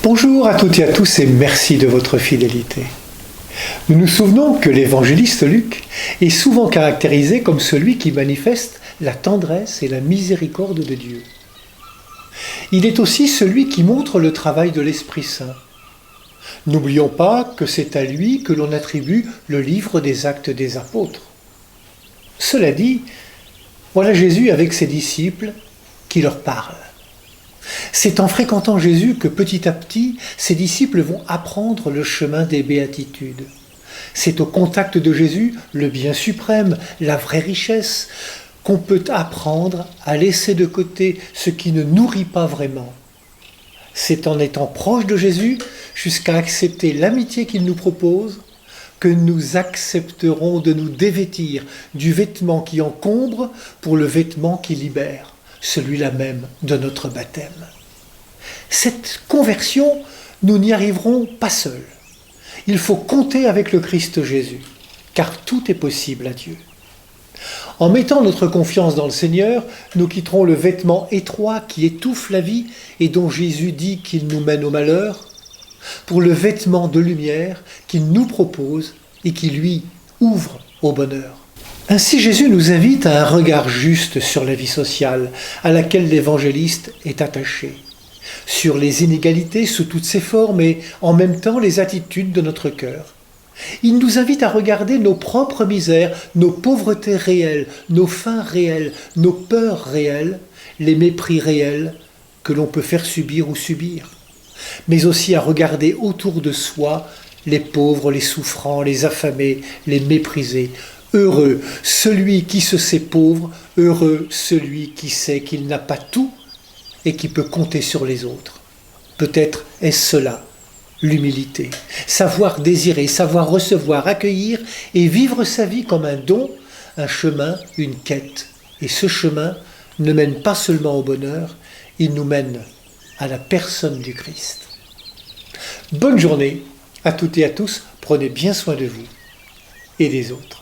Bonjour à toutes et à tous et merci de votre fidélité. Nous nous souvenons que l'évangéliste Luc est souvent caractérisé comme celui qui manifeste la tendresse et la miséricorde de Dieu. Il est aussi celui qui montre le travail de l'Esprit Saint. N'oublions pas que c'est à lui que l'on attribue le livre des Actes des Apôtres. Cela dit, voilà Jésus avec ses disciples qui leur parle. C'est en fréquentant Jésus que petit à petit, ses disciples vont apprendre le chemin des béatitudes. C'est au contact de Jésus, le bien suprême, la vraie richesse, qu'on peut apprendre à laisser de côté ce qui ne nourrit pas vraiment. C'est en étant proche de Jésus, jusqu'à accepter l'amitié qu'il nous propose, que nous accepterons de nous dévêtir du vêtement qui encombre pour le vêtement qui libère, celui-là même de notre baptême. Cette conversion, nous n'y arriverons pas seuls. Il faut compter avec le Christ Jésus, car tout est possible à Dieu. En mettant notre confiance dans le Seigneur, nous quitterons le vêtement étroit qui étouffe la vie et dont Jésus dit qu'il nous mène au malheur, pour le vêtement de lumière qu'il nous propose et qui lui ouvre au bonheur. Ainsi Jésus nous invite à un regard juste sur la vie sociale à laquelle l'évangéliste est attaché, sur les inégalités sous toutes ses formes et en même temps les attitudes de notre cœur. Il nous invite à regarder nos propres misères, nos pauvretés réelles, nos faims réels, nos peurs réelles, les mépris réels que l'on peut faire subir ou subir, mais aussi à regarder autour de soi les pauvres, les souffrants, les affamés, les méprisés. Heureux celui qui se sait pauvre, heureux celui qui sait qu'il n'a pas tout et qui peut compter sur les autres. Peut-être est-ce cela, l'humilité. Savoir désirer, savoir recevoir, accueillir et vivre sa vie comme un don, un chemin, une quête. Et ce chemin ne mène pas seulement au bonheur, il nous mène à la personne du Christ. Bonne journée à toutes et à tous, prenez bien soin de vous et des autres.